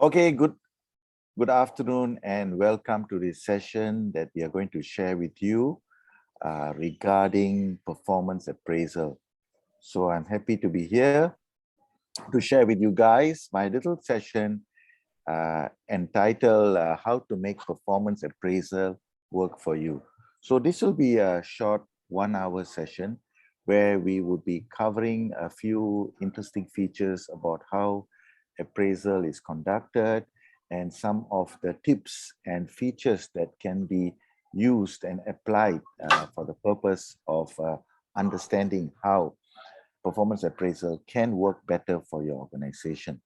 Okay, good afternoon and welcome to this session that we are going to share with you regarding performance appraisal. So I'm happy to be here to share with you guys my little session entitled How to Make Performance Appraisal Work for You. So this will be a short 1-hour session where we will be covering a few interesting features about how appraisal is conducted and some of the tips and features that can be used and applied for the purpose of understanding how performance appraisal can work better for your organization.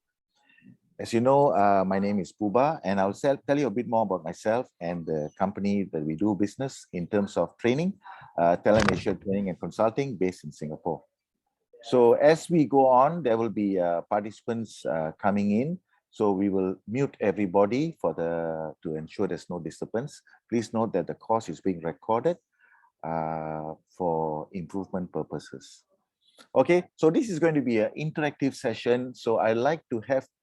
As you know, my name is Pooba, and I'll tell you a bit more about myself and the company that we do business in terms of training, Talent Asia Training and Consulting based in Singapore. So as we go on, there will be participants coming in. So we will mute everybody to ensure there's no disturbance. Please note that the course is being recorded for improvement purposes. Okay, so this is going to be an interactive session. So I like to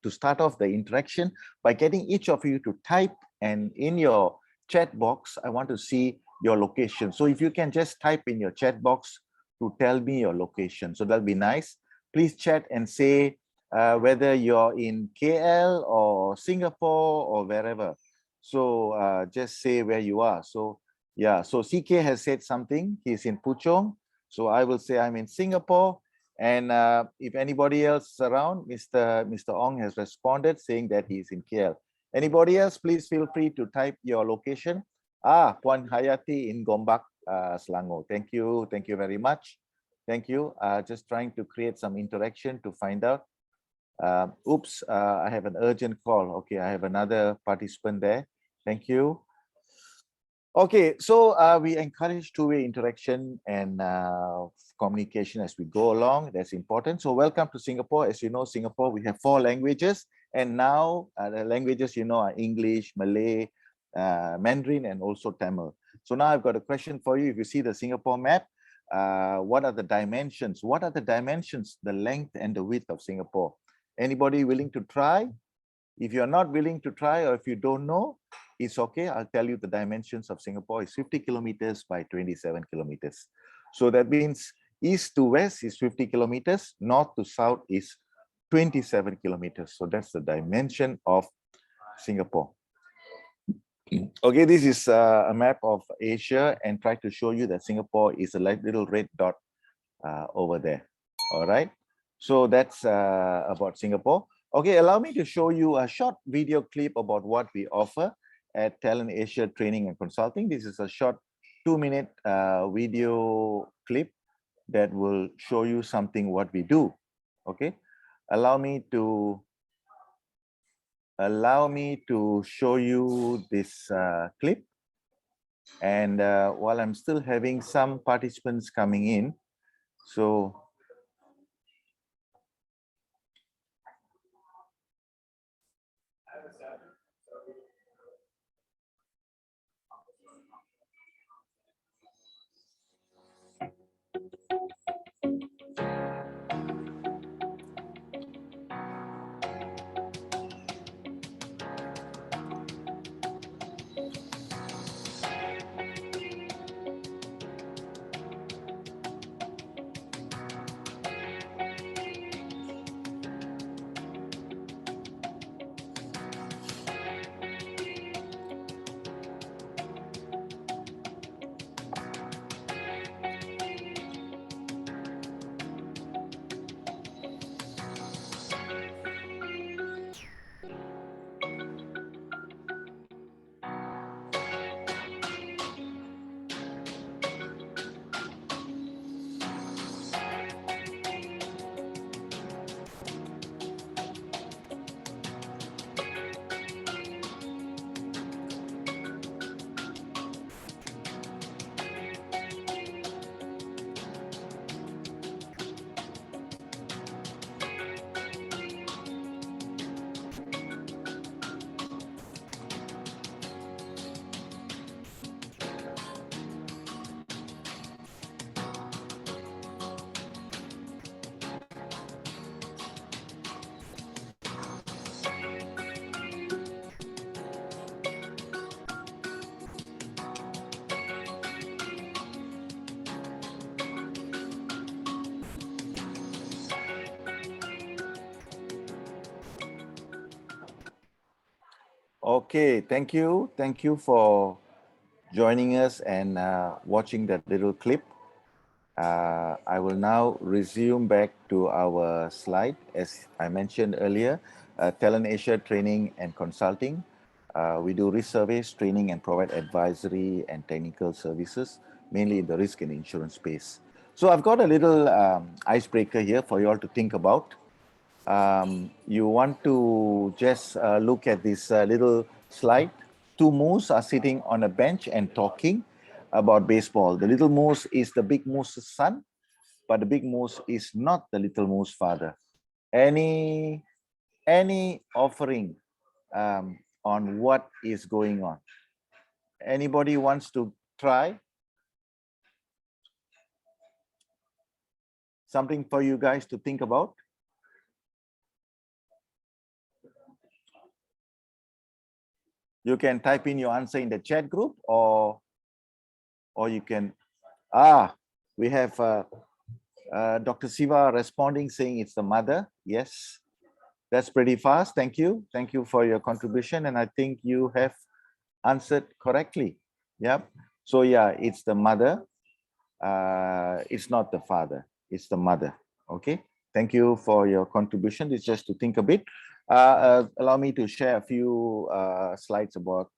start off the interaction by getting each of you to type, and in your chat box, I want to see your location. So if you can just type in your chat box to tell me your location. So that'll be nice. Please chat and say whether you're in KL or Singapore or wherever. So just say where you are. So yeah, so CK has said something. He's in Puchong. So I will say I'm in Singapore. And if anybody else is around, Mr. Ong has responded saying that he's in KL. Anybody else, please feel free to type your location. Puan Hayati in Gombak, Selangor. Thank you very much. Thank you. Just trying to create some interaction to find out. Oops, I have an urgent call. Okay, I have another participant there. Thank you. Okay, so we encourage two-way interaction and communication as we go along. That's important. So welcome to Singapore. As you know, Singapore, we have 4 languages. And now the languages, you know, are English, Malay, Mandarin, and also Tamil. So now I've got a question for you. If you see the Singapore map, what are the dimensions? What are the dimensions, the length and the width of Singapore? Anybody willing to try? If you're not willing to try, or if you don't know, it's okay. I'll tell you the dimensions of Singapore is 50 kilometers by 27 kilometers. So that means east to west is 50 kilometers, north to south is 27 kilometers. So that's the dimension of Singapore. Okay, this is a map of Asia, and try to show you that Singapore is a little red dot over there. All right. So that's about Singapore. Okay, allow me to show you a short video clip about what we offer at Talent Asia Training and Consulting. This is a short 2-minute video clip that will show you something what we do. Okay, allow me to show you this clip. And while I'm still having some participants coming in, so Okay, thank you. Thank you for joining us and watching that little clip. I will now resume back to our slide. As I mentioned earlier, Talent Asia Training and Consulting. We do risk surveys, training, and provide advisory and technical services, mainly in the risk and insurance space. So I've got a little icebreaker here for you all to think about. You want to just look at this little slide. Two moose are sitting on a bench and talking about baseball. The little moose is the big moose's son, but the big moose is not the little moose father. Any offering on what is going on? Anybody wants to try? Something for you guys to think about? You can type in your answer in the chat group, or you can, we have Dr. Siva responding, saying it's the mother. Yes, that's pretty fast. Thank you. Thank you for your contribution. And I think you have answered correctly. Yep. So yeah, it's the mother. It's not the father. It's the mother. Okay. Thank you for your contribution. It's just to think a bit. Allow me to share a few slides about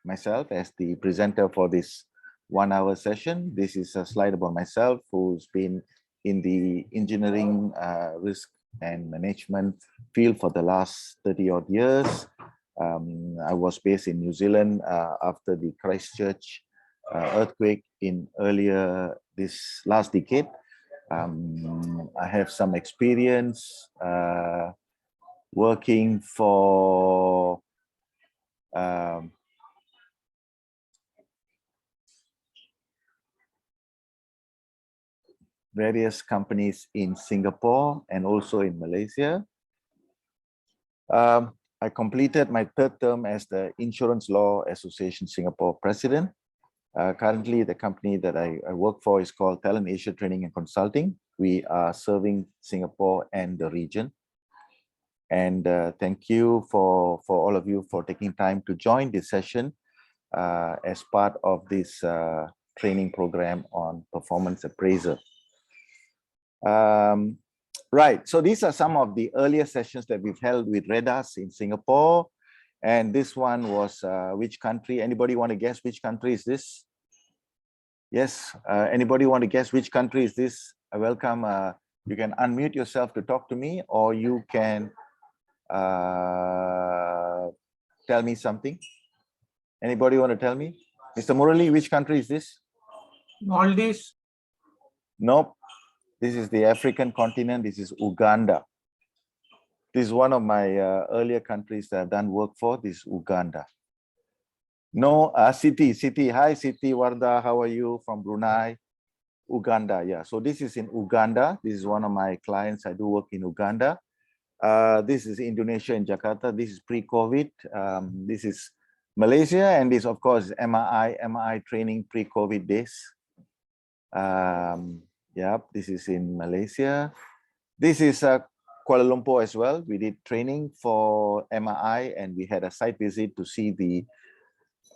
myself as the presenter for this 1 hour session. This is a slide about myself, who's been in the engineering, risk and management field for the last 30 odd years. I was based in New Zealand after the Christchurch earthquake in earlier this last decade. I have some experience working for various companies in Singapore and also in Malaysia. I completed my 3rd term as the Insurance Law Association Singapore president. Currently, the company that I work for is called Talent Asia Training and Consulting. We are serving Singapore and the region. And thank you for all of you for taking time to join this session as part of this training program on performance appraisal. Right, so these are some of the earlier sessions that we've held with Redas in Singapore. And this one was which country? Anybody want to guess which country is this? Yes, anybody want to guess which country is this? Welcome. You can unmute yourself to talk to me, or you can tell me something. Anybody want to tell me? Mr. Murali, which country is this? Maldives. Nope. This is the African continent. This is Uganda. This is one of my earlier countries that I've done work for. This is Uganda. No, Siti. Hi, Siti Warda. How are you? From Brunei? Uganda, yeah. So this is in Uganda. This is one of my clients. I do work in Uganda. This is Indonesia in Jakarta. This is pre-COVID. This is Malaysia, and this, of course, MII training pre-COVID days. Yeah, this is in Malaysia. This is Kuala Lumpur as well. We did training for MII, and we had a site visit to see the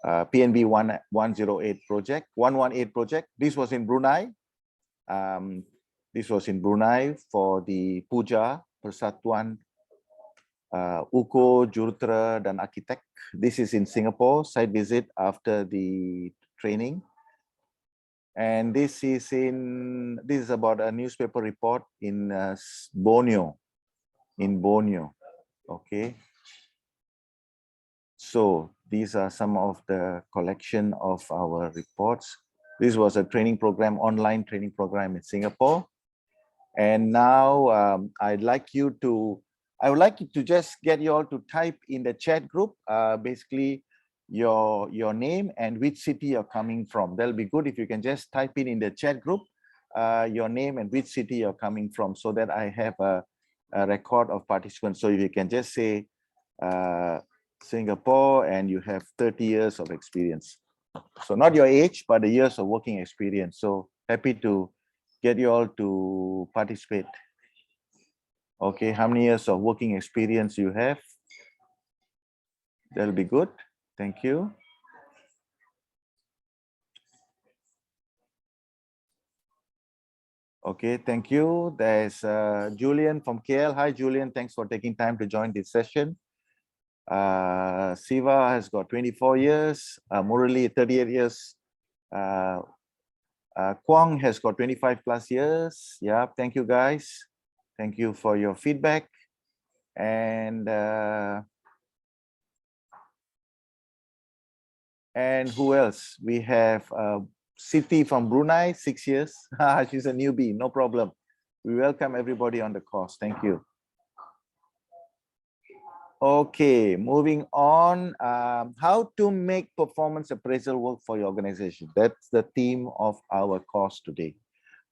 PNB 118 project. This was in Brunei. This was in Brunei for the Puja Persatuan Uko Juruterra dan Arkitek. This is in Singapore, site visit after the training. And this is about a newspaper report in Borneo. Okay. So these are some of the collection of our reports. This was a training program, online training program in Singapore. And now I would like you to just get you all to type in the chat group, basically your name and which city you're coming from. That'll be good if you can just type in the chat group your name and which city you're coming from, so that I have a record of participants. So if you can just say Singapore and you have 30 years of experience. So not your age, but the years of working experience. So happy to get you all to participate. Okay, how many years of working experience you have? That'll be good. Thank you. Okay, thank you. There's Julian from KL. Hi, Julian. Thanks for taking time to join this session. Siva has got 24 years. Murali, 38 years. Kwang has got 25 plus years. Yeah, thank you, guys. Thank you for your feedback. And who else? We have Siti from Brunei, 6 years. She's a newbie, no problem. We welcome everybody on the course. Thank you. Okay, moving on. How to make performance appraisal work for your organization. That's the theme of our course today.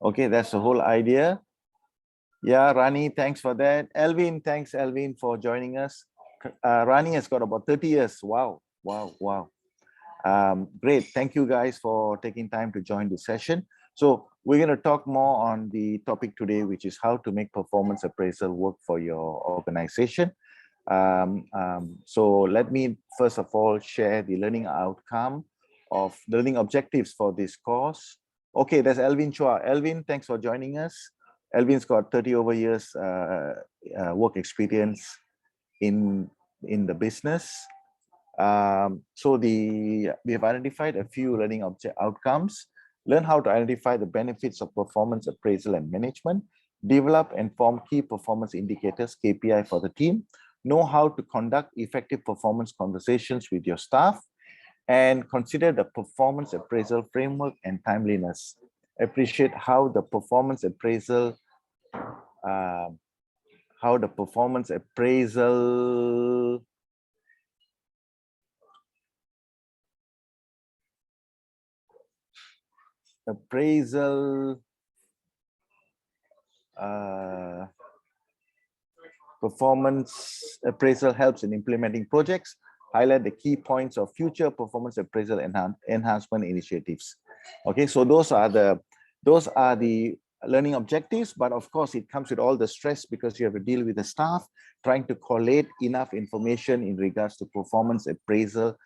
Okay, that's the whole idea. Yeah, Rani, thanks for that. Elvin, thanks, Elvin, for joining us. Rani has got about 30 years. Wow, wow, wow. Great. Thank you guys for taking time to join this session. So we're going to talk more on the topic today, which is how to make performance appraisal work for your organization. So let me first of all share the learning outcome of learning objectives for this course. Okay, there's Elvin Chua. Elvin, thanks for joining us. Elvin's got 30 over years work experience in the business. So we have identified a few learning outcomes. Learn how to identify the benefits of performance appraisal and management. Develop and form key performance indicators, KPI for the team. Know how to conduct effective performance conversations with your staff. And consider the performance appraisal framework and timeliness. Appreciate how the performance appraisal performance appraisal helps in implementing projects. Highlight the key points of future performance appraisal enhancement initiatives. Okay, so those are the learning objectives, but of course it comes with all the stress because you have to deal with the staff trying to collate enough information in regards to performance appraisal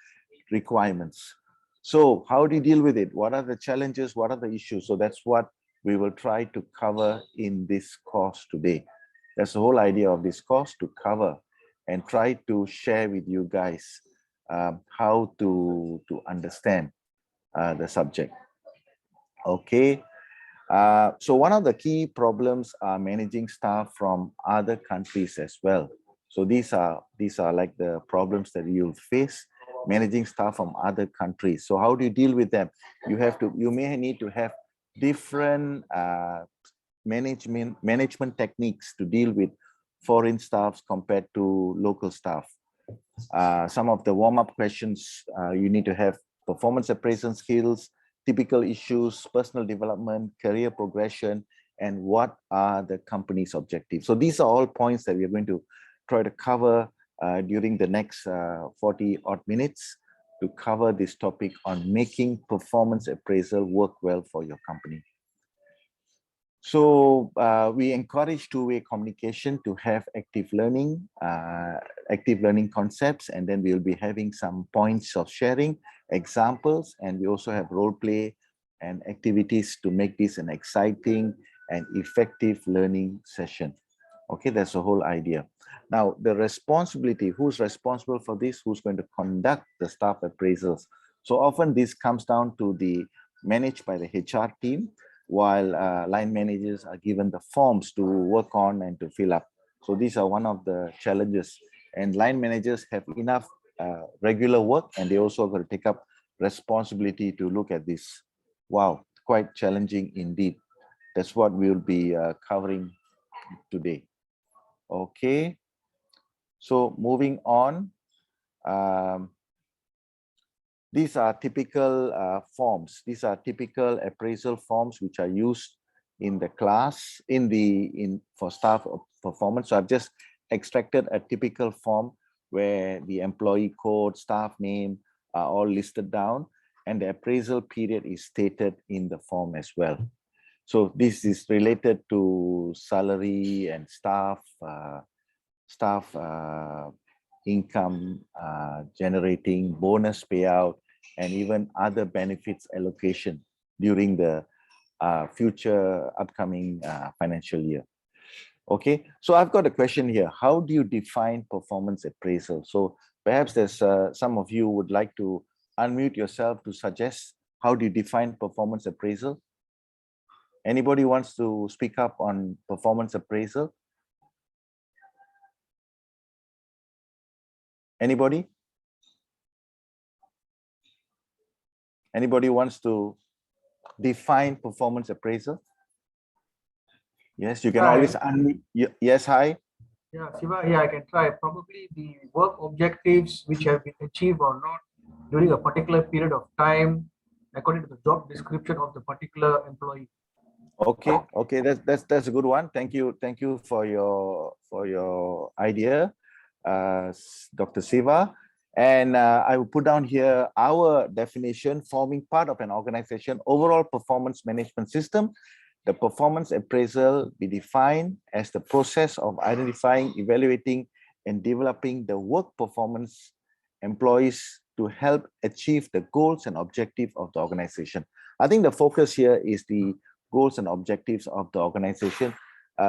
requirements. So how do you deal with it? What are the challenges? What are the issues? So that's what we will try to cover in this course today. That's the whole idea of this course, to cover and try to share with you guys how to understand the subject. Okay. So one of the key problems are managing staff from other countries as well. So these are like the problems that you'll face, managing staff from other countries. So how do you deal with them? You may need to have different management techniques to deal with foreign staffs compared to local staff. Some of the warm-up questions, you need to have performance appraisal skills, typical issues, personal development, career progression, and what are the company's objectives. So these are all points that we are going to try to cover during the next 40 odd minutes to cover this topic on making performance appraisal work well for your company. So we encourage two-way communication to have active learning concepts, and then we'll be having some points of sharing, examples, and we also have role play and activities to make this an exciting and effective learning session. Okay, that's the whole idea. Now, the responsibility, who's responsible for this? Who's going to conduct the staff appraisals? So often this comes down to the managed by the HR team, while line managers are given the forms to work on and to fill up. So these are one of the challenges, and line managers have enough regular work, and they also got to take up responsibility to look at this. Wow, quite challenging indeed. That's what we'll be covering today. Okay, so moving on. These are typical forms. These are typical appraisal forms which are used in the class for staff performance. So I've just extracted a typical form where the employee code, staff name are all listed down, and the appraisal period is stated in the form as well. So this is related to salary and staff income generating, bonus payout, and even other benefits allocation during the future upcoming financial year. Okay, so I've got a question here. How do you define performance appraisal? So perhaps there's some of you would like to unmute yourself to suggest how do you define performance appraisal? Anybody wants to speak up on performance appraisal? Anybody? Anybody wants to define performance appraisal? Yes, you can Hi. always unmute. Yes, hi. Yeah, Siva, yeah, I can try. Probably the work objectives which have been achieved or not during a particular period of time, according to the job description of the particular employee. Okay, that's a good one. Thank you for your idea, Dr. Siva. And I will put down here our definition: forming part of an organization overall performance management system. The performance appraisal be defined as the process of identifying, evaluating, and developing the work performance employees to help achieve the goals and objectives of the organization. I think the focus here is the goals and objectives of the organization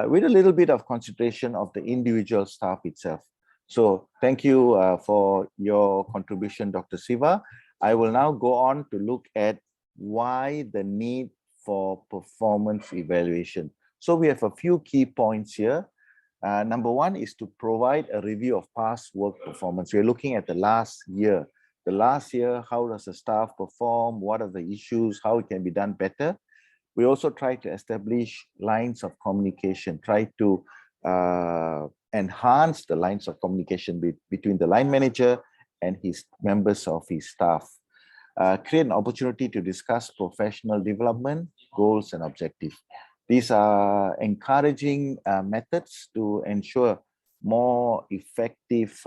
with a little bit of consideration of the individual staff itself. So thank you for your contribution, Dr. Siva. I will now go on to look at why the need for performance evaluation. So we have a few key points here. Number one is to provide a review of past work performance. We're looking at the last year. The last year, how does the staff perform? What are the issues? How it can be done better? We also try to establish lines of communication, try to enhance the lines of communication between the line manager and his members of his staff. Create an opportunity to discuss professional development, goals, and objectives. These are encouraging methods to ensure more effective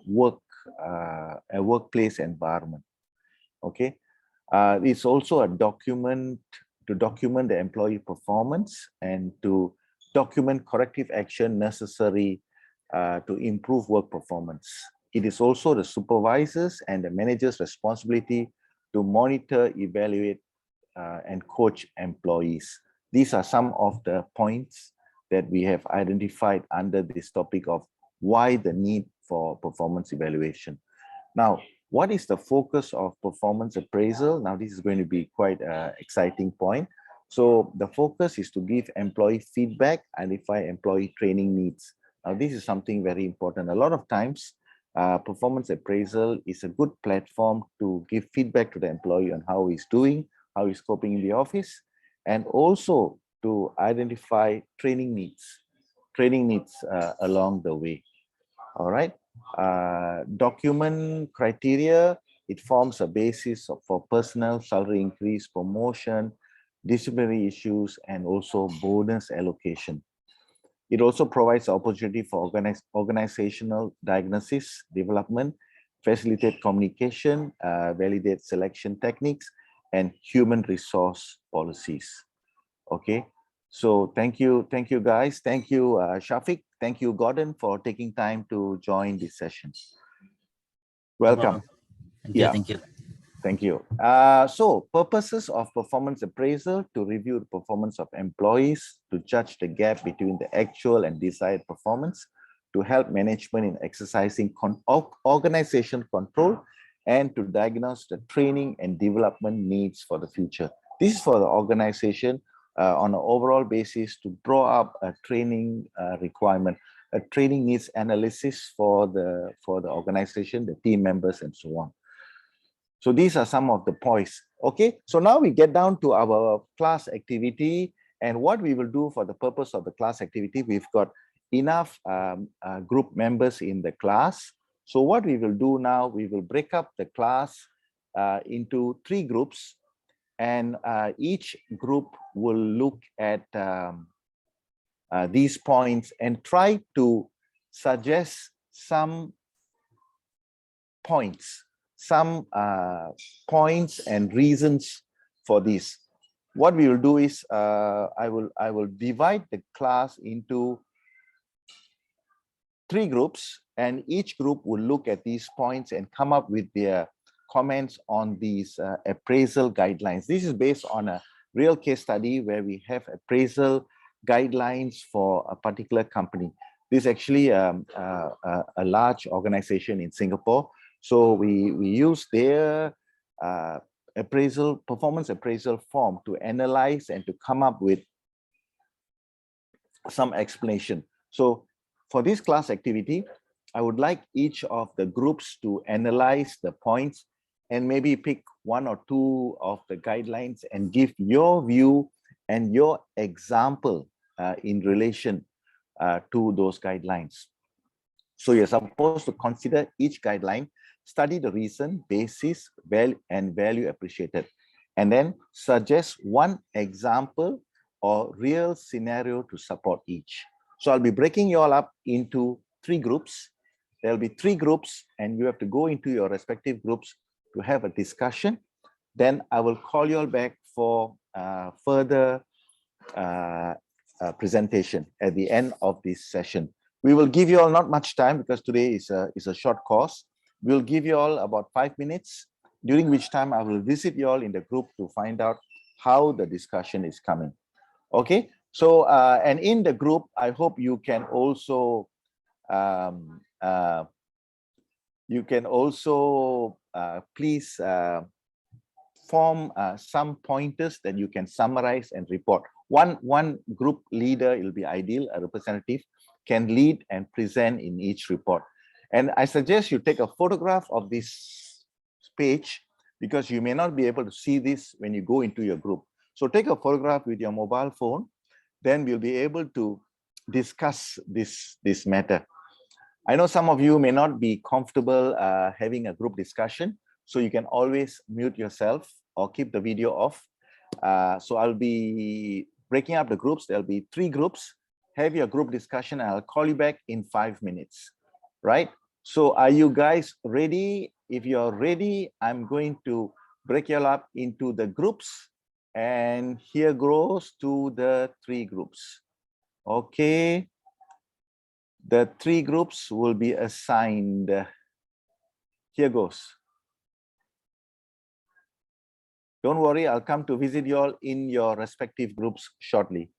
workplace environment. Okay, it's also a document to document the employee performance and to document corrective action necessary to improve work performance. It is also the supervisors and the manager's responsibility to monitor, evaluate, and coach employees. These are some of the points that we have identified under this topic of why the need for performance evaluation. Now, what is the focus of performance appraisal? Now, this is going to be quite an exciting point. So the focus is to give employee feedback, identify employee training needs. Now, this is something very important. A lot of times, performance appraisal is a good platform to give feedback to the employee on how he's doing, how he's coping in the office, and also to identify training needs along the way. All right. Document criteria, it forms a basis for personnel, salary increase, promotion, disciplinary issues, and also bonus allocation. It also provides opportunity for organizational diagnosis, development, facilitate communication, validate selection techniques, and human resource policies. Okay, so thank you guys. Thank you, Shafiq. Thank you, Gordon, for taking time to join this session. Welcome. Thank you. Thank you. So purposes of performance appraisal: to review the performance of employees, to judge the gap between the actual and desired performance, to help management in exercising organization control, and to diagnose the training and development needs for the future. This is for the organization on an overall basis to draw up a training requirement, a training needs analysis for the organization, the team members, and so on. So these are some of the points. Okay, so now we get down to our class activity, and what we will do for the purpose of the class activity. We've got enough group members in the class. So what we will do now, we will break up the class into 3 groups, and each group will look at these points and try to suggest some points and reasons for this. What we will do is I will divide the class into 3 groups, and each group will look at these points and come up with their comments on these appraisal guidelines. This is based on a real case study where we have appraisal guidelines for a particular company. This is actually a large organization in Singapore. So we use their performance appraisal form to analyze and to come up with some explanation. So for this class activity, I would like each of the groups to analyze the points and maybe pick one or two of the guidelines and give your view and your example in relation to those guidelines. So you're supposed to consider each guideline, study the reason, basis, and value appreciated, and then suggest one example or real scenario to support each. So I'll be breaking you all up into 3 groups. There'll be 3 groups, and you have to go into your respective groups to have a discussion. Then I will call you all back for further presentation at the end of this session. We will give you all not much time because today is a short course. We'll give you all about 5 minutes, during which time I will visit you all in the group to find out how the discussion is coming. Okay, so and in the group, I hope you can also please form some pointers that you can summarize and report. One group leader will be ideal, a representative can lead and present in each report. And I suggest you take a photograph of this page because you may not be able to see this when you go into your group. So take a photograph with your mobile phone, then we'll be able to discuss this matter. I know some of you may not be comfortable having a group discussion, so you can always mute yourself or keep the video off. So I'll be breaking up the groups. There'll be 3 groups. Have your group discussion, and I'll call you back in 5 minutes, right? So are you guys ready? If you're ready, I'm going to break you all up into the groups, and here goes to the 3 groups. Okay. The 3 groups will be assigned. Here goes. Don't worry, I'll come to visit you all in your respective groups shortly.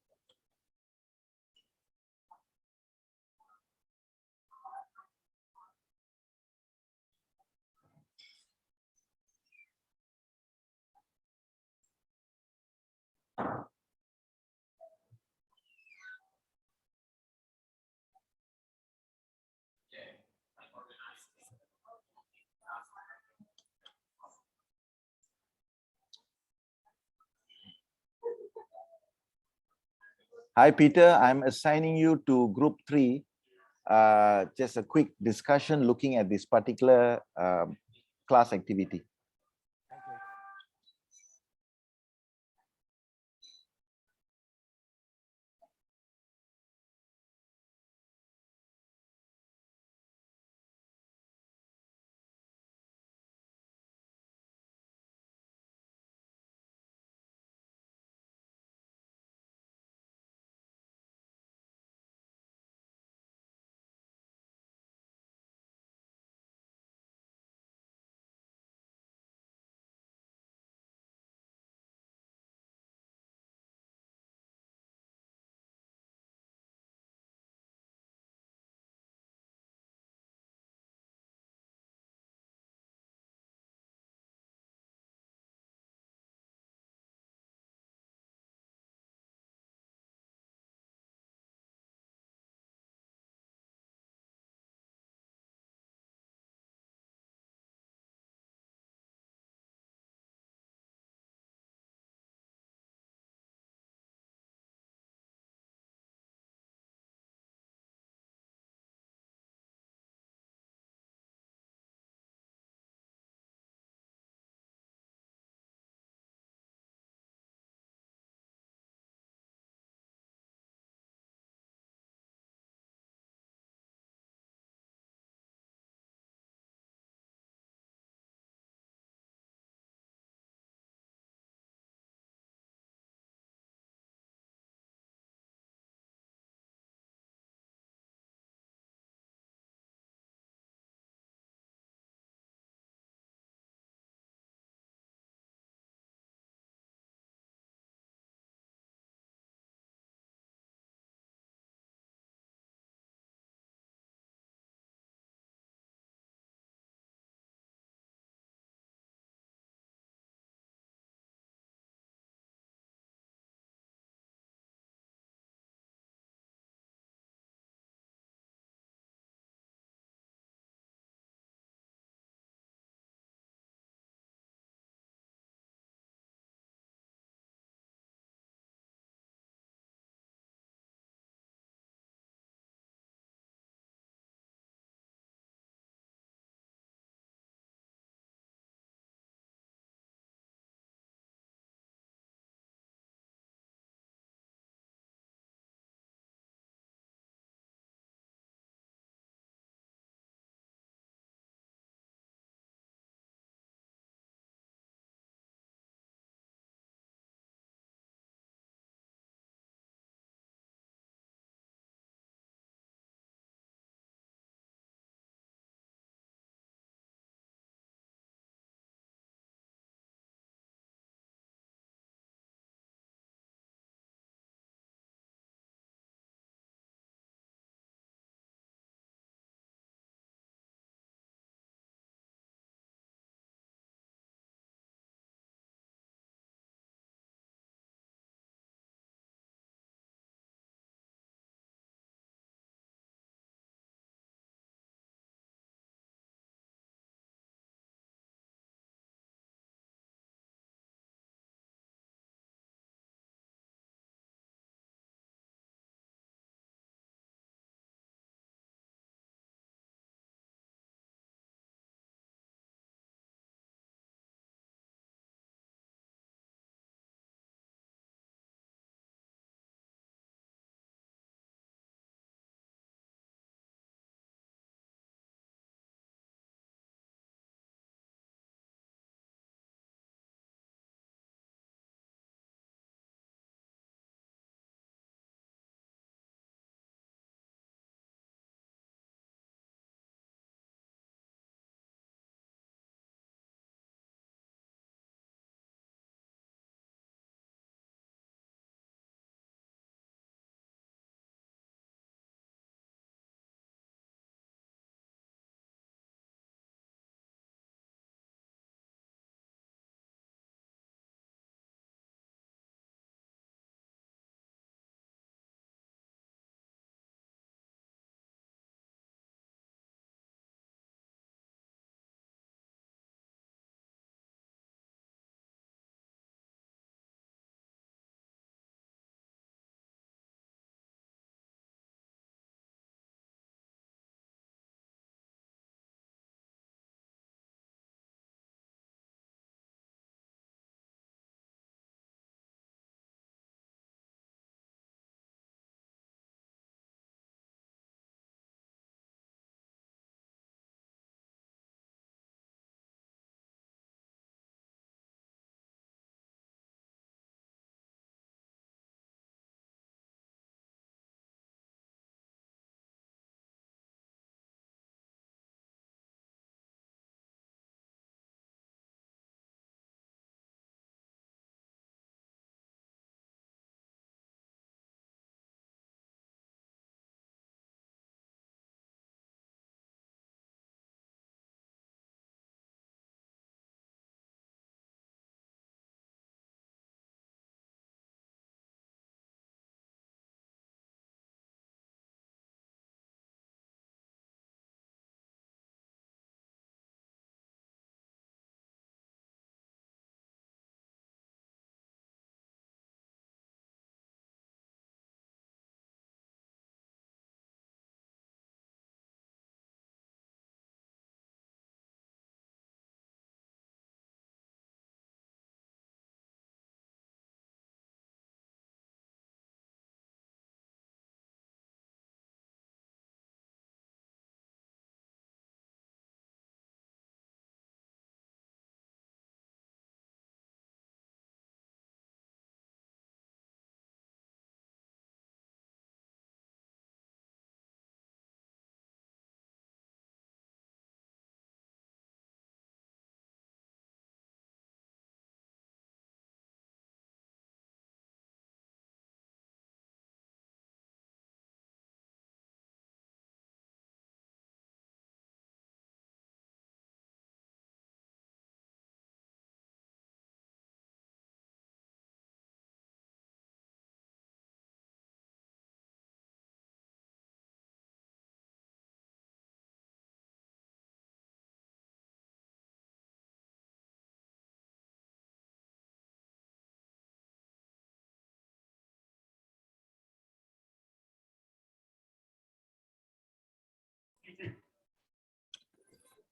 Hi, Peter. I'm assigning you to group 3. Just a quick discussion looking at this particular class activity.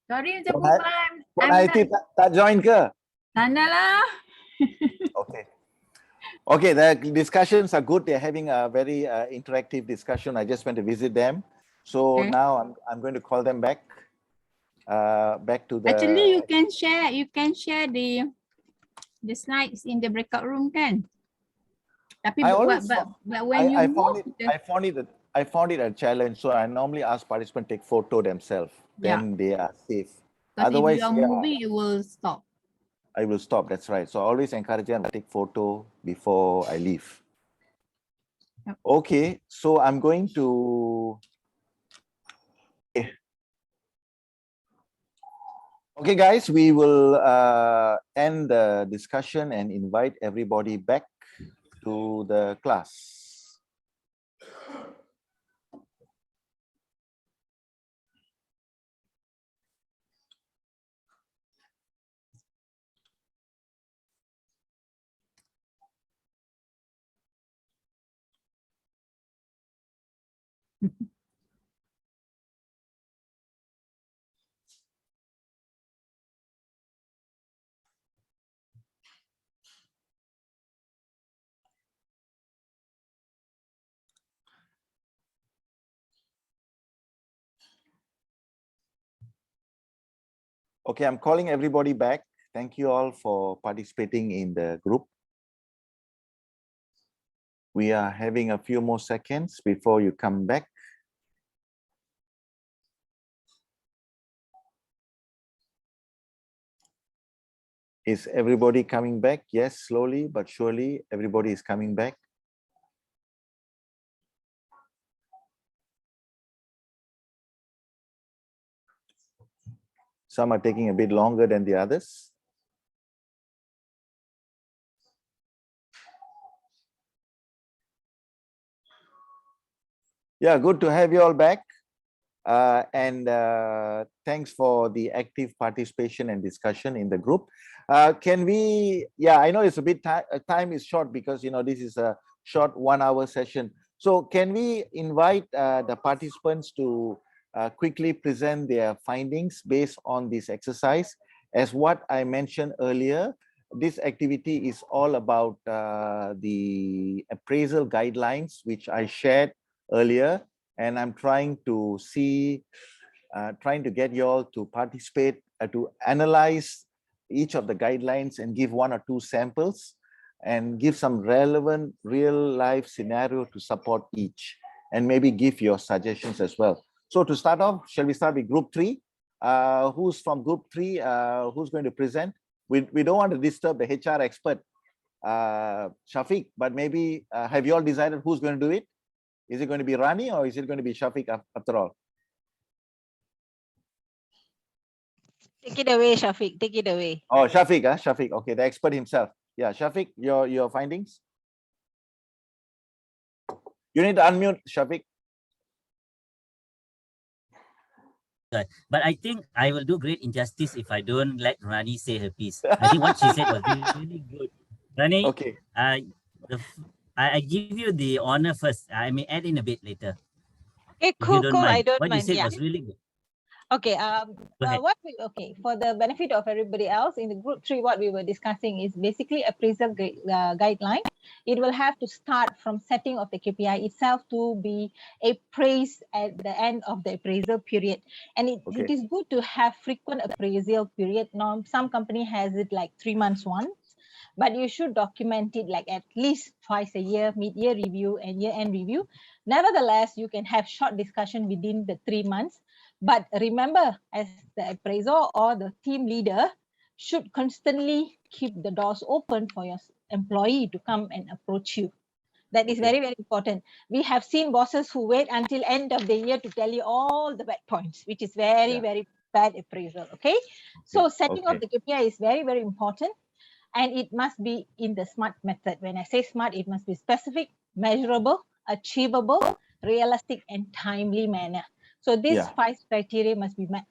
Sorry, Mr. Pooba. Puan Haiti tak join ke? Sana lah. Okay. Okay, the discussions are good. They're having a very interactive discussion. I just went to visit them. So Okay. now I'm going to call them back. Back to the. Actually, you can share the slides in the breakout room, kan? Tapi I but, always but, fo- but when you move, I found it a challenge. So I normally ask participants take photo themselves. Then they are safe. because if Otherwise, you are moving, it will stop. I will stop. That's right. So I always encourage them to take photo before I leave. Yep. Okay, so I'm going to. Okay, guys, we will end the discussion and invite everybody back to the class. Okay, I'm calling everybody back. Thank you all for participating in the group. We are having a few more seconds before you come back. Is everybody coming back? Yes, slowly but surely, everybody is coming back. Some are taking a bit longer than the others. Yeah, good to have you all back. Thanks for the active participation and discussion in the group. Can we, yeah, I know it's a bit, time is short because, you know, this is a short 1 hour session. So can we invite the participants to quickly present their findings based on this exercise? As what I mentioned earlier, this activity is all about the appraisal guidelines, which I shared earlier. And I'm trying to see, trying to get you all to participate, to analyze each of the guidelines and give 1 or 2 samples and give some relevant real life scenario to support each and maybe give your suggestions as well. So to start off, shall we start with group 3? Who's from group 3? Who's going to present? We don't want to disturb the HR expert, Shafiq, but maybe have you all decided who's going to do it? Is it going to be Rani or is it going to be Shafiq after all? Take it away, Shafiq. Take it away. Oh, Shafiq, Shafiq. Okay, the expert himself. Yeah, Shafiq, your findings. You need to unmute, Shafiq. But I think I will do great injustice if I don't let Rani say her piece. I think what she said was really good. Rani, okay. I give you the honor first. I may add in a bit later. Okay, If cool, you don't cool. mind. I don't what mind. you said Yeah. was really good. Okay. Go ahead. For the benefit of everybody else in the group 3, what we were discussing is basically appraisal guideline. It will have to start from setting of the KPI itself to be appraised at the end of the appraisal period. And it is good to have frequent appraisal period. Now, some company has it like 3 months once, but you should document it like at least twice a year, mid-year review and year-end review. Nevertheless, you can have short discussion within the 3 months. But remember, as the appraiser or the team leader should constantly keep the doors open for your employee to come and approach you. That is very, very important. We have seen bosses who wait until end of the year to tell you all the bad points, which is very, very bad appraisal. Okay. So setting of the KPI is very, very important. And it must be in the SMART method. When I say SMART, it must be specific, measurable, achievable, realistic, and timely manner. So these 5 criteria must be met.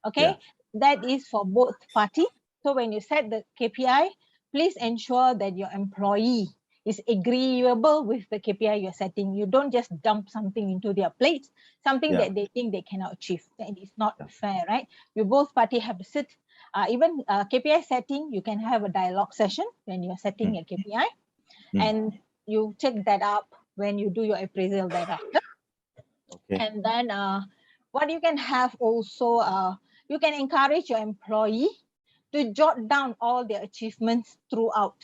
Okay, that is for both parties. So when you set the KPI, please ensure that your employee is agreeable with the KPI you're setting. You don't just dump something into their plates, something that they think they cannot achieve. That is not fair, right? You both parties have to sit. Even KPI setting, you can have a dialogue session when you're setting a KPI, and you check that up when you do your appraisal thereafter. And then what you can have also, you can encourage your employee to jot down all their achievements throughout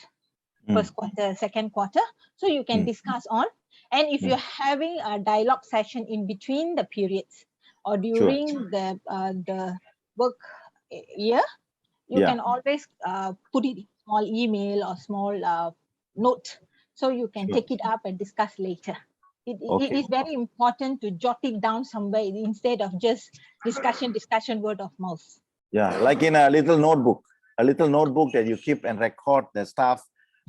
first quarter, second quarter, so you can discuss on. And if you're having a dialogue session in between the periods or during the work year, you can always put it in small email or small note, so you can take it up and discuss later. It is very important to jot it down somewhere instead of just discussion, word of mouth. Yeah, like in a little notebook that you keep and record the staff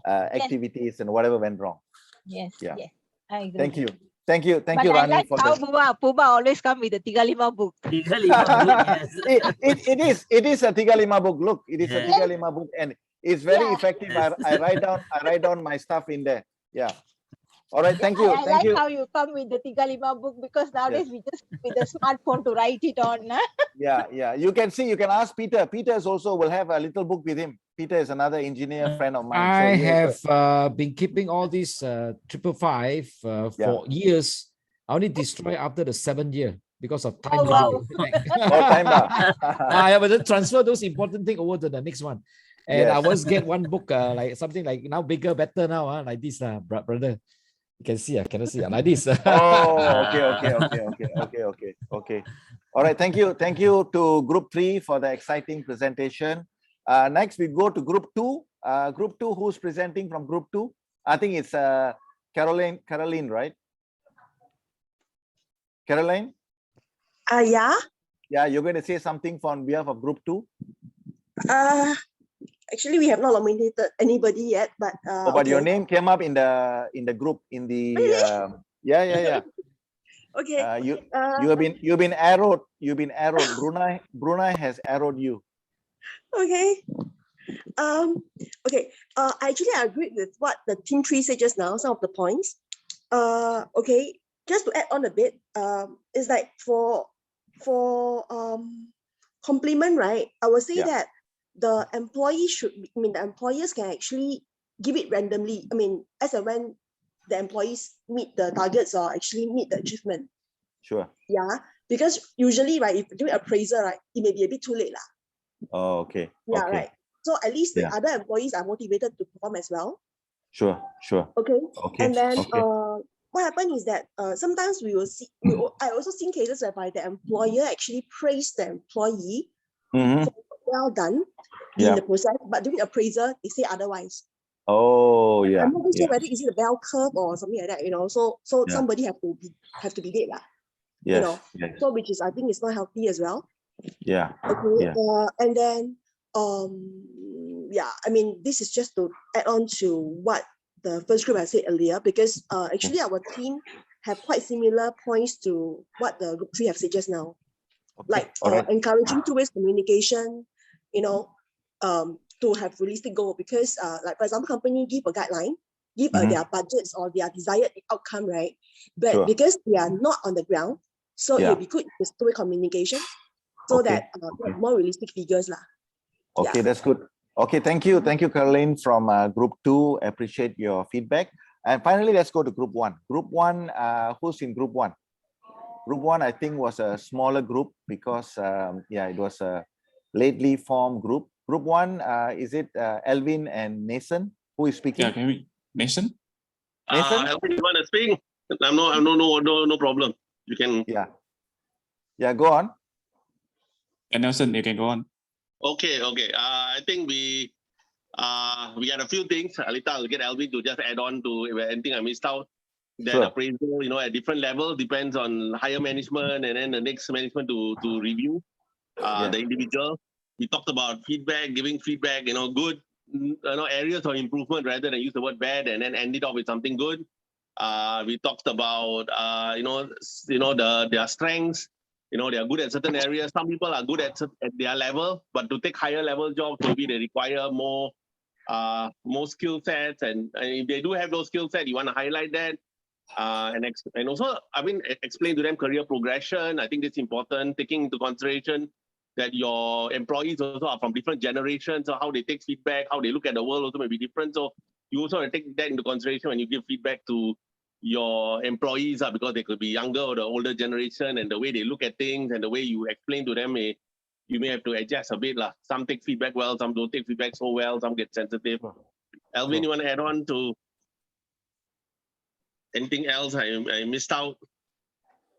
activities and whatever went wrong. Yes, yeah. Yes, I agree. Thank you, But Rani, I like for how the... Pooba always come with the 35 book. 35 book, yes. it is a 35 book. Look, it is a 35 book, and it's very effective. I write down my stuff in there. Yeah. All right, thank you. I like how you come with the 35 book, because nowadays we just with the smartphone to write it on. Yeah. You can ask Peter. Peter is also will have a little book with him. Peter is another engineer friend of mine. I have been keeping all these 555 for years. I only destroy after the 7th year because of time. I have to transfer those important things over to the next one. And I always get one book, like something like now bigger, better now, like this, brother. You can see, I cannot see like this. Oh, okay. All right, thank you to Group 3 for the exciting presentation. Next, we go to Group 2. Group 2, who's presenting from Group 2? I think it's Caroline, right? Caroline? Yeah. Yeah, you're going to say something on behalf of Group 2? Actually, we have not nominated anybody yet, but but your name came up in the group in the really? Yeah. Okay. You've been arrowed. Brunei has arrowed you. Okay. Okay. Actually, I agree with what the team 3 said just now. Some of the points. Okay. Just to add on a bit. It's like for compliment, right? I would say that the employee the employers can actually give it randomly. I mean, as and when the employees meet the targets or actually meet the achievement. Sure. Yeah, because usually, right, if you do appraisal, right, it may be a bit too late, lah. Oh, okay. Yeah, okay. right. So at least the other employees are motivated to perform as well. Sure. Okay. And then what happened is that sometimes we will see. I also seen cases whereby the employer actually praised the employee for well done in the process, but during appraisal they say otherwise. Oh, yeah. I'm not sure whether is it a bell curve or something like that, you know. So somebody have to be dead, lah. Yes. You know. So which is, I think, it's not healthy as well. Yeah. Okay. And then I mean, this is just to add on to what the first group I said earlier, because actually our team have quite similar points to what the Group 3 have said just now. Like encouraging two-way communication, you know, to have realistic goal, because like for example, company give a guideline, give their budgets or their desired outcome, right? But because they are not on the ground, so it will be good with two-way communication, so that more realistic figures, lah. Okay, that's good. Okay, thank you, Caroline from Group 2. Appreciate your feedback. And finally, let's go to Group 1. Group 1, who's in Group 1? Group 1, I think, was a smaller group because it was a lately formed group. Group 1, is it Elvin and Nathan who is speaking? Yeah, can we? Nathan? Nathan? Elvin, you want to speak? No problem. You can. Yeah, go on. And Nelson, you can go on. Okay. I think we had a few things. Later, I'll get Elvin to just add on to anything I missed out. That appraisal, you know, at different level depends on higher management and then the next management to review the individual. We talked about feedback, giving feedback, you know, good, you know, areas of improvement rather than use the word bad and then end it off with something good. We talked about their strengths. You know, they are good at certain areas. Some people are good at their level, but to take higher level jobs, maybe they require more more skill sets, and if they do have those skill sets, you want to highlight that. And also, I mean, explain to them career progression. I think it's important, taking into consideration that your employees also are from different generations, so how they take feedback, how they look at the world also may be different. So you also want to take that into consideration when you give feedback to your employees, because they could be younger or the older generation, and the way they look at things and the way you explain to them, you may have to adjust a bit. Some take feedback well, some don't take feedback so well, some get sensitive. Alvin, you want to add on to anything else I missed out?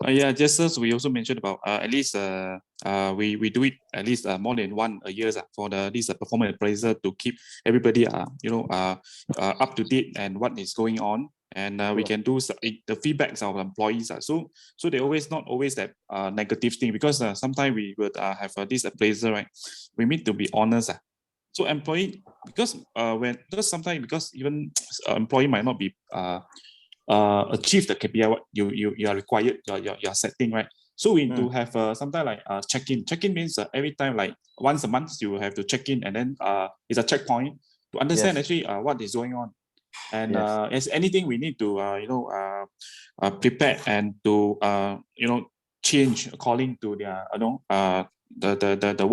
Yeah, just as we also mentioned about at least we do it at least more than one a year for this performance appraiser to keep everybody up to date and what is going on, and we can do the feedbacks of employees. So they not always that negative thing, because sometimes we would have this appraiser, right? We need to be honest. So employee, because sometimes even employee might not be achieve the KPI what you are required, you're setting, right? So we need to have sometimes like check-in. Check-in means every time, like once a month, you have to check in, and then it's a checkpoint to understand actually what is going on. And as anything we need to prepare and to change according to their the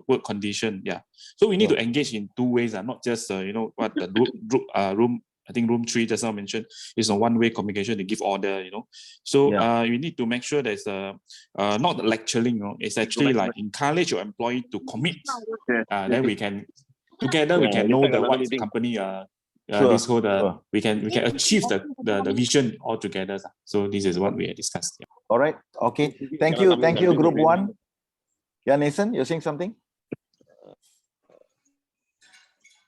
work condition. Yeah. So we need to engage in two ways, not just what the room. I think room 3 just now mentioned is a one-way communication to give order, So you need to make sure there's not lecturing, it's actually like encourage your employee to commit. Then we can together we can know the what company this whole we can achieve the vision all together. So this is what we had discussed. Yeah. All right. Okay. Thank you, Group 1. Yeah, Nathan, you're saying something?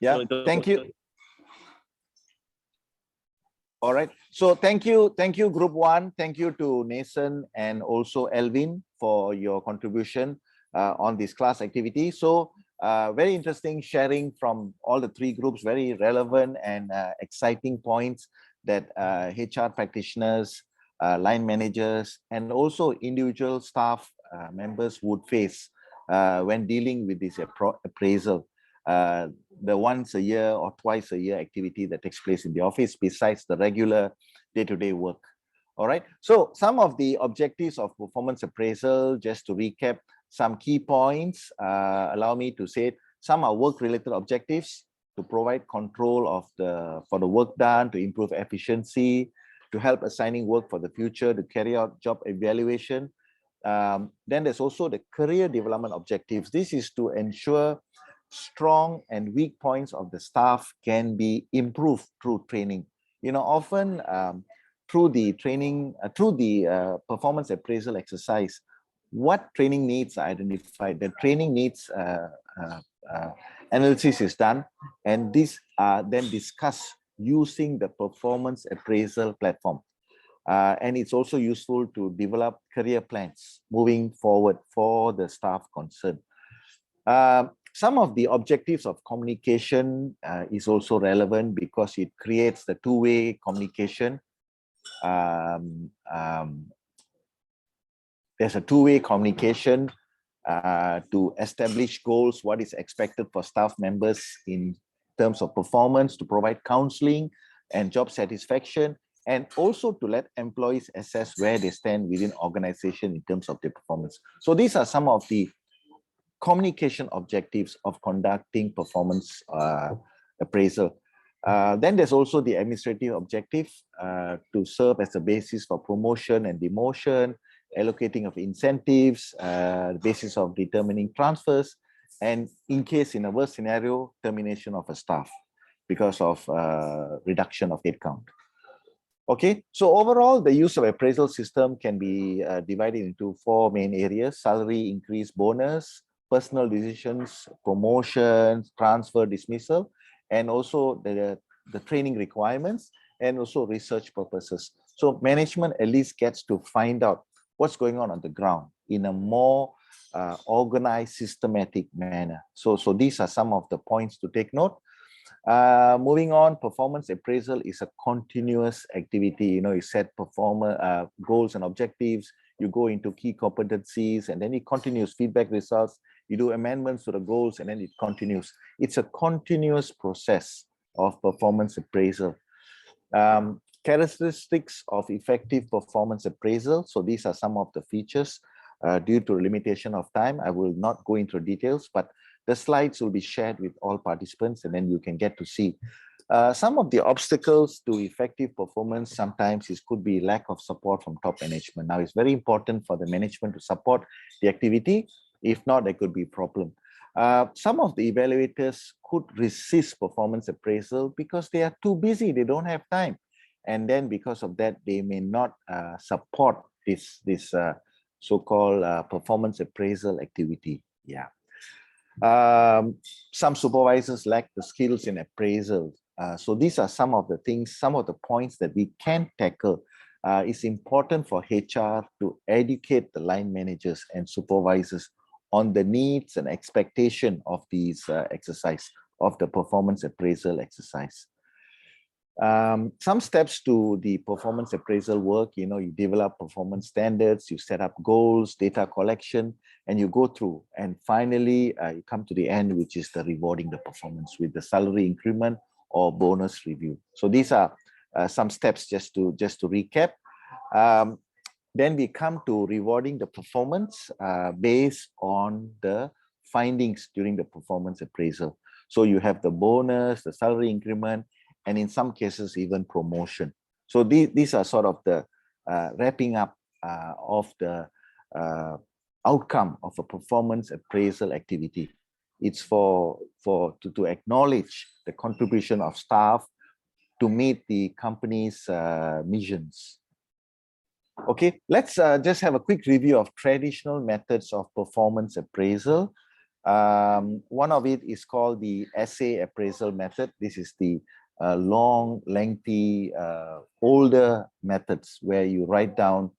Yeah. Thank you. All right. So thank you, Group 1. Thank you to Nathan and also Alvin for your contribution on this class activity. So very interesting sharing from all the 3 groups, very relevant and exciting points that HR practitioners, line managers, and also individual staff members would face when dealing with this appraisal. The once a year or twice a year activity that takes place in the office besides the regular day-to-day work. All right. So some of the objectives of performance appraisal, just to recap some key points, allow me to say it. Some are work-related objectives to provide control for the work done, to improve efficiency, to help assigning work for the future, to carry out job evaluation. Then there's also the career development objectives. This is to ensure strong and weak points of the staff can be improved through training. Often through the training, through the performance appraisal exercise, what training needs are identified. The training needs analysis is done, and these are then discussed using the performance appraisal platform. And it's also useful to develop career plans moving forward for the staff concerned. Some of the objectives of communication is also relevant because it creates the two-way communication. There's a two-way communication to establish goals, what is expected for staff members in terms of performance, to provide counseling and job satisfaction, and also to let employees assess where they stand within organization in terms of their performance. So these are some of the communication objectives of conducting performance appraisal. Then there's also the administrative objective to serve as a basis for promotion and demotion, allocating of incentives, the basis of determining transfers, and in case in a worst scenario, termination of a staff because of reduction of headcount. Okay, so overall, the use of appraisal system can be divided into 4 main areas: salary increase, bonus, personal decisions, promotions, transfer, dismissal, and also the training requirements, and also research purposes. So management at least gets to find out what's going on the ground in a more organized, systematic manner. So these are some of the points to take note. Moving on, performance appraisal is a continuous activity. You set performer goals and objectives. you go into key competencies, and then it continues, feedback results, you do amendments to the goals, and then it continues. It's a continuous process of performance appraisal. Characteristics of effective performance appraisal. So these are some of the features. Due to limitation of time, I will not go into details, but the slides will be shared with all participants, and then you can get to see. Some of the obstacles to effective performance sometimes could be lack of support from top management. Now, it's very important for the management to support the activity. If not, there could be a problem. Some of the evaluators could resist performance appraisal because they are too busy, they don't have time. And then because of that, they may not support this so-called performance appraisal activity. Yeah. Some supervisors lack the skills in appraisal. So these are some of the things, some of the points that we can tackle. It's important for HR to educate the line managers and supervisors on the needs and expectation of these exercise, of the performance appraisal exercise. Some steps to the performance appraisal work, you develop performance standards, you set up goals, data collection, and you go through. And finally, you come to the end, which is the rewarding the performance with the salary increment or bonus review. So these are some steps just to recap. Then we come to rewarding the performance based on the findings during the performance appraisal. So you have the bonus, the salary increment, and in some cases, even promotion. So these are sort of the wrapping up of the outcome of a performance appraisal activity. It's to acknowledge the contribution of staff to meet the company's missions. Okay, let's just have a quick review of traditional methods of performance appraisal. One of it is called the essay appraisal method. This is the long, lengthy, older methods where you write down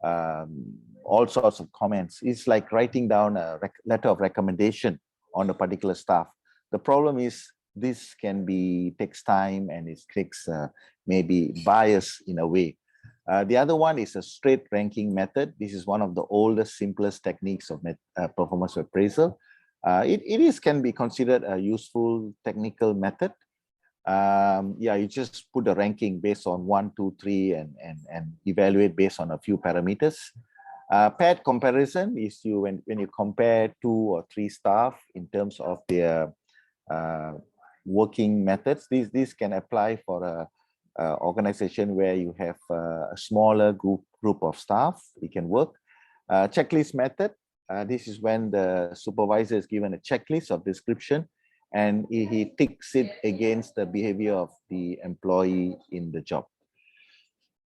all sorts of comments. It's like writing down a letter of recommendation on a particular staff. The problem is this takes time, and it takes maybe bias in a way. The other one is a straight ranking method. This is one of the oldest, simplest techniques of performance appraisal. It can be considered a useful technical method. Yeah, you just put the ranking based on 1, 2, 3, and evaluate based on a few parameters. Paired comparison is when you compare 2 or 3 staff in terms of their working methods. These can apply for a organization where you have a smaller group of staff. It can work. Checklist method. This is when the supervisor is given a checklist of description, and he ticks it against the behavior of the employee in the job.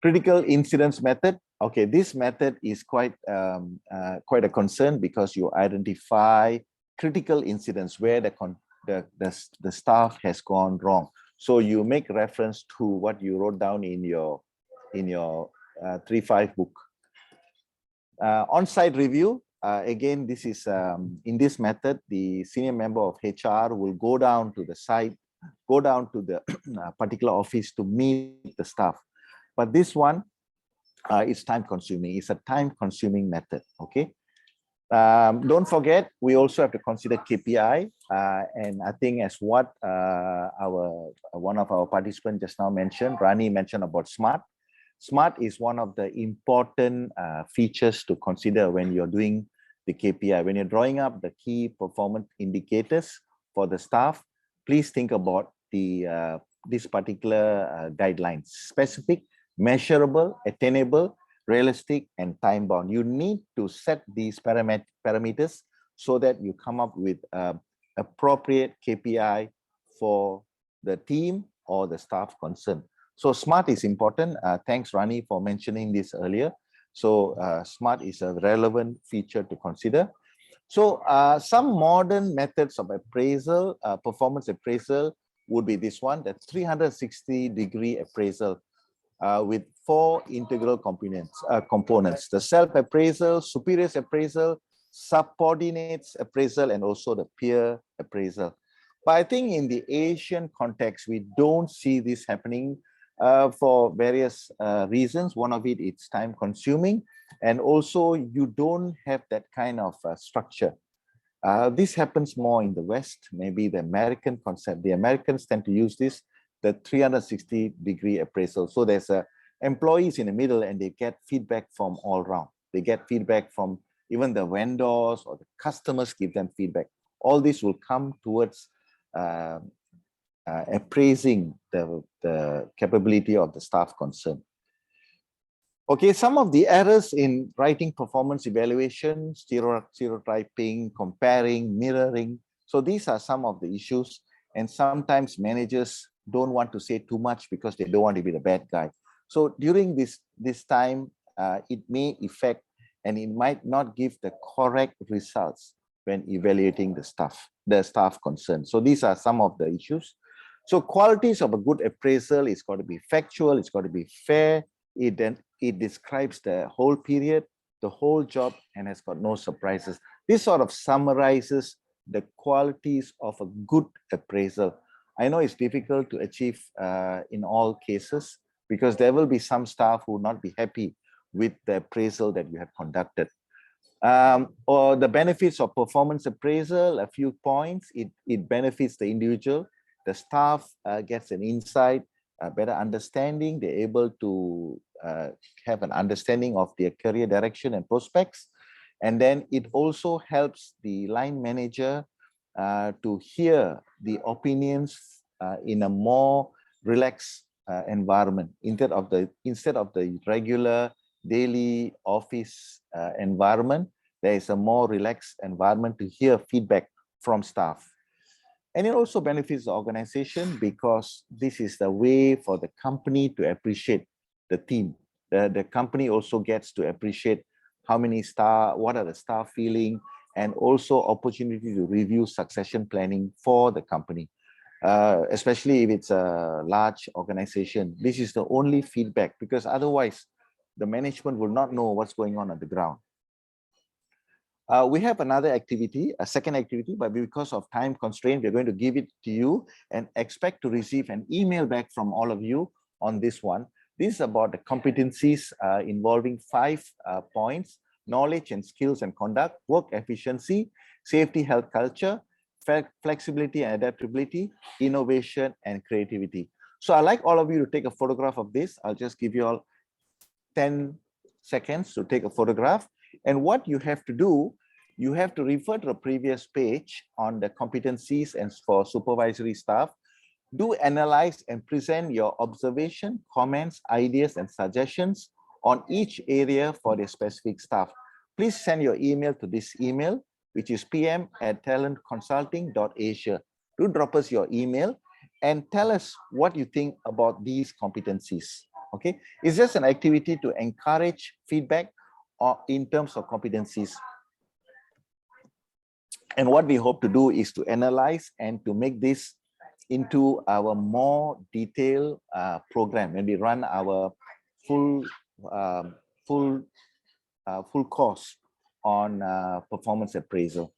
Critical incidents method. Okay, this method is quite a concern because you identify critical incidents where the staff has gone wrong. So you make reference to what you wrote down in your 3-5 book. On-site review. Again, this is in this method, the senior member of HR will go down to the site, go down to the particular office to meet the staff. But this one is time consuming. It's a time consuming method. Okay. Don't forget, we also have to consider KPI. And I think as what one of our participants just now mentioned, Rani mentioned about SMART. SMART is one of the important features to consider when you're doing the KPI. When you're drawing up the key performance indicators for the staff, please think about this particular guidelines: specific, measurable, attainable, realistic, and time bound. You need to set these parameters so that you come up with appropriate KPI for the team or the staff concerned. So SMART is important. Thanks, Rani, for mentioning this earlier. So SMART is a relevant feature to consider. So some modern methods of appraisal, performance appraisal, would be this one, the 360-degree appraisal with 4 integral components: the self-appraisal, superiors appraisal, subordinates appraisal, and also the peer appraisal. But I think in the Asian context, we don't see this happening for various reasons. One of it, it's time consuming, and also you don't have that kind of structure. This happens more in the West, maybe the American concept. The Americans tend to use this, the 360-degree appraisal. So there's employees in the middle and they get feedback from all around. They get feedback from even the vendors or the customers give them feedback. All this will come towards appraising the capability of the staff concerned. Okay, some of the errors in writing performance evaluation, stereotyping, comparing, mirroring. So these are some of the issues, and sometimes managers don't want to say too much because they don't want to be the bad guy. So during this time, it may affect and it might not give the correct results when evaluating the staff concerned. So these are some of the issues. So qualities of a good appraisal is got to be factual, it's got to be fair, it describes the whole period, the whole job, and has got no surprises. This sort of summarizes the qualities of a good appraisal. I know it's difficult to achieve in all cases because there will be some staff who will not be happy with the appraisal that you have conducted. Or the benefits of performance appraisal, a few points. It benefits the individual. The staff gets an insight, a better understanding. They're able to have an understanding of their career direction and prospects. And then it also helps the line manager to hear the opinions in a more relaxed environment instead of the regular daily office environment. There is a more relaxed environment to hear feedback from staff. And it also benefits the organization because this is the way for the company to appreciate the team. The company also gets to appreciate how many staff, what are the staff feeling, and also opportunity to review succession planning for the company. Especially if it's a large organization. This is the only feedback because otherwise the management will not know what's going on the ground. We have another activity, a second activity, but because of time constraint, we're going to give it to you and expect to receive an email back from all of you on this one. This is about the competencies involving 5 points: knowledge and skills and conduct, work efficiency, safety, health, culture, flexibility and adaptability, innovation and creativity. So I'd like all of you to take a photograph of this. I'll just give you all 10 seconds to take a photograph. And what you have to do, you have to refer to the previous page on the competencies and for supervisory staff. Do analyze and present your observation, comments, ideas, and suggestions on each area for the specific staff. Please send your email to this email, which is pm@talentconsulting.asia. Do drop us your email and tell us what you think about these competencies. Okay, it's just an activity to encourage feedback in terms of competencies. And what we hope to do is to analyze and to make this into our more detailed program when we run our full course on performance appraisal.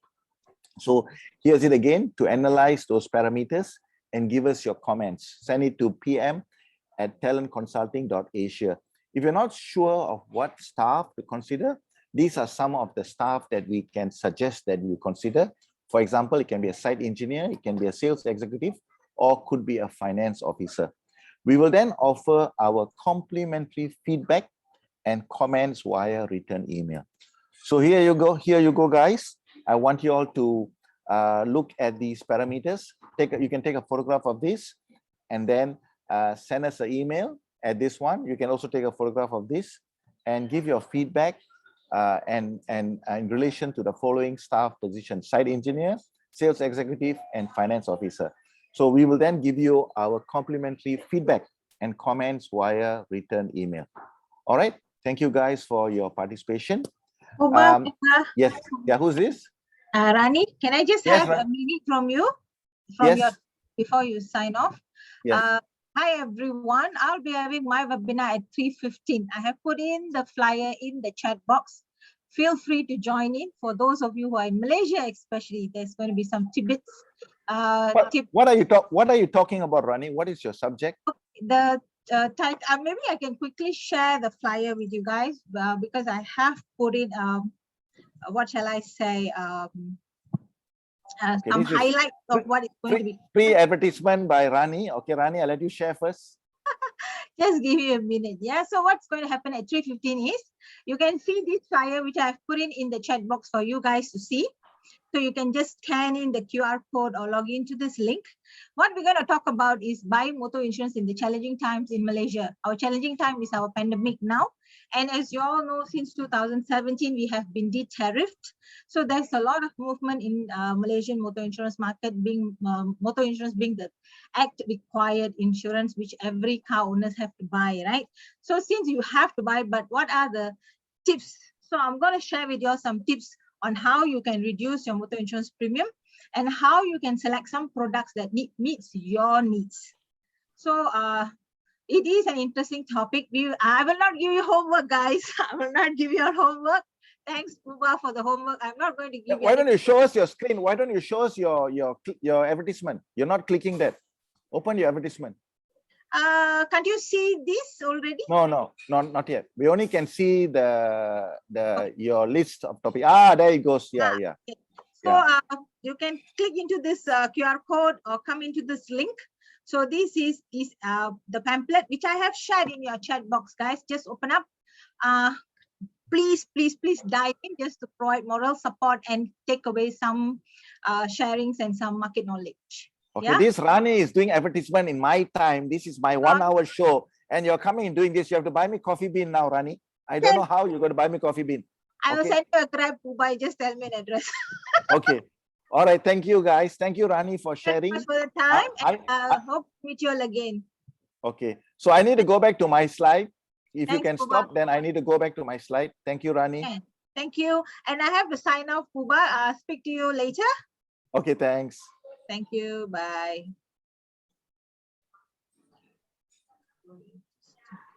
So here's it again: to analyze those parameters and give us your comments. Send it to pm@talentconsulting.asia. If you're not sure of what staff to consider, these are some of the staff that we can suggest that you consider. For example, it can be a site engineer, it can be a sales executive, or could be a finance officer. We will then offer our complimentary feedback and comments via written email. So here you go, guys. I want you all to look at these parameters. You can take a photograph of this and then send us an email at this one. You can also take a photograph of this and give your feedback and in relation to the following staff positions: site engineer, sales executive, and finance officer. So we will then give you our complimentary feedback and comments via written email. All right. Thank you guys for your participation. Yes. Yeah. Who's this? Rani, can I just Yes, have a minute from you? Before you sign off. Yes. Hi everyone, I'll be having my webinar at 3:15. I have put in the flyer in the chat box. Feel free to join in. For those of you who are in Malaysia especially, there's going to be some tidbits. What are you talking about, Rani? What is your subject? The maybe I can quickly share the flyer with you guys because I have put it, what shall I say, Okay, some this is highlights of what is going to be. Pre-advertisement by Rani. Okay, Rani, I'll let you share first. Just give you a minute. Yeah. So what's going to happen at 3:15 is you can see this flyer which I've put in the chat box for you guys to see. So you can just scan in the QR code or log into this link. What we're going to talk about is buying motor insurance in the challenging times in Malaysia. Our challenging time is our pandemic now. And as you all know, since 2017, we have been de-tariffed. So there's a lot of movement in Malaysian motor insurance market, being motor insurance being the act required insurance which every car owners have to buy, right? So since you have to buy, but what are the tips? So I'm going to share with you all some tips on how you can reduce your motor insurance premium and how you can select some products that meets your needs. So it is an interesting topic. I will not give you homework, guys. I will not give you your homework. Thanks, Pooba, for the homework. I'm not going to give you. Why don't you show us your screen? Why don't you show us your advertisement? You're not clicking that. Open your advertisement. Can't you see this already? No, not yet. We only can see your list of topics. Ah, there it goes. Yeah. Okay. So you can click into this QR code or come into this link. So this is the pamphlet which I have shared in your chat box, guys. Just open up. Please dive in just to provide moral support and take away some sharings and some market knowledge. Okay, yeah? This Rani is doing advertisement in my time. This is my 1 hour show. And you're coming and doing this. You have to buy me coffee bean now, Rani. I don't know how you're going to buy me coffee bean. I will send you a grab, Pooba. Just tell me an address. Okay. All right. Thank you, guys. Thank you, Rani, for sharing. Thank you for the time. I hope to meet you all again. Okay. So I need to go back to my slide. If Thanks, you can Pooba. stop, then I need to go back to my slide. Thank you, Rani. Okay. Thank you. And I have to sign off, Pooba. Speak to you later. Okay, thanks. Thank you. Bye.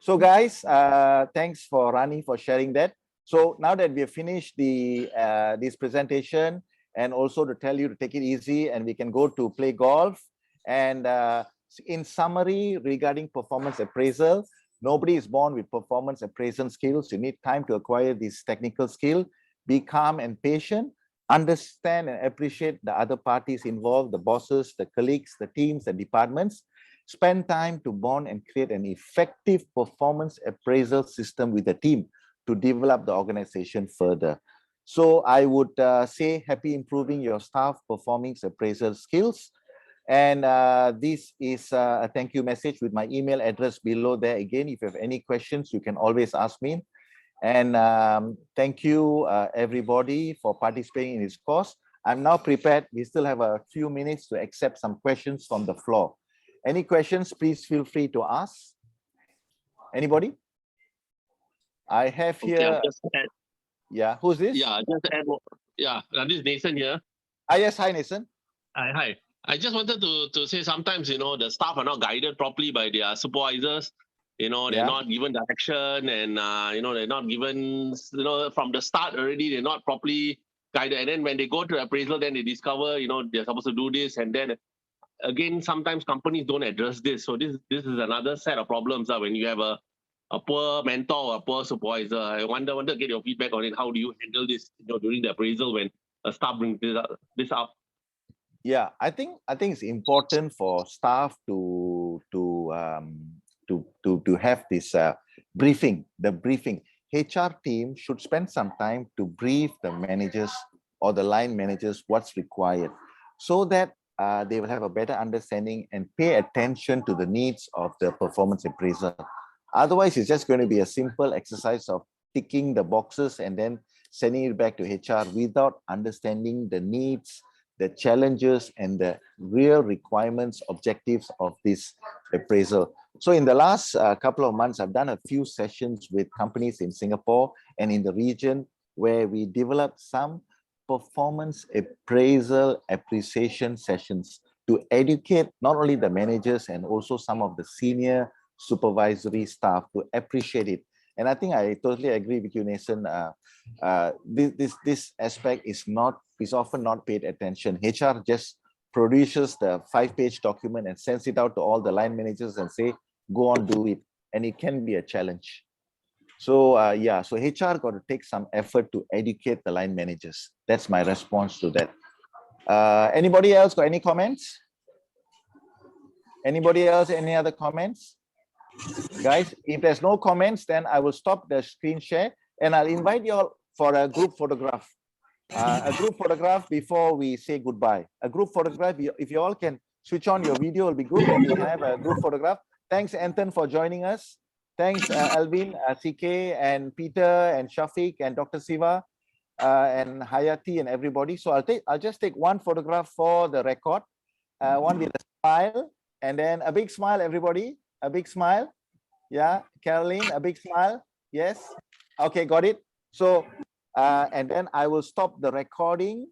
So guys, thanks for Rani for sharing that. So now that we have finished this presentation, and also to tell you to take it easy and we can go to play golf. And in summary, regarding performance appraisal, nobody is born with performance appraisal skills. You need time to acquire this technical skill. Be calm and patient. Understand and appreciate the other parties involved, the bosses, the colleagues, the teams, the departments. Spend time to bond and create an effective performance appraisal system with the team to develop the organization further. So I would say happy improving your staff performance appraisal skills. And this is a thank you message with my email address below there. Again, if you have any questions, you can always ask me. And thank you, everybody, for participating in this course. I'm now prepared. We still have a few minutes to accept some questions from the floor. Any questions, please feel free to ask. Anybody? I have here. Yeah, who's this? Yeah, just add more. Yeah, this is Nathan here. Yes, hi, Nathan. Hi. I just wanted to say sometimes, the staff are not guided properly by their supervisors. They're not given direction and, they're not given, from the start already, they're not properly guided. And then when they go to appraisal, then they discover, they're supposed to do this. And then again, sometimes companies don't address this. So this is another set of problems when you have a poor mentor or a poor supervisor. I wonder to get your feedback on it. How do you handle this during the appraisal when a staff brings this up? Yeah, I think it's important for staff to have this briefing. The briefing. HR team should spend some time to brief the managers or the line managers what's required, so that they will have a better understanding and pay attention to the needs of the performance appraiser. Otherwise, it's just going to be a simple exercise of ticking the boxes and then sending it back to HR without understanding the needs, the challenges, and the real requirements, objectives of this appraisal. So in the last couple of months, I've done a few sessions with companies in Singapore and in the region where we developed some performance appraisal appreciation sessions to educate not only the managers and also some of the senior supervisory staff to appreciate it. And I think I totally agree with you, Nathan. This aspect is often not paid attention. HR just produces the 5-page document and sends it out to all the line managers and say, go on, do it. And it can be a challenge. So yeah, so HR got to take some effort to educate the line managers. That's my response to that. Anybody else got any comments? Anybody else, any other comments? Guys, if there's no comments, then I will stop the screen share and I'll invite you all for a group photograph. A group photograph before we say goodbye. A group photograph, if you all can switch on your video, will be good. Then we can have a group photograph. Thanks, Anton, for joining us. Thanks, Alvin, CK, and Peter, and Shafiq, and Dr. Siva, and Hayati, and everybody. So I'll just take one photograph for the record. One with a smile, and then a big smile, everybody. A big smile. Yeah, Caroline, a big smile. Yes. Okay, got it. So, and then I will stop the recording.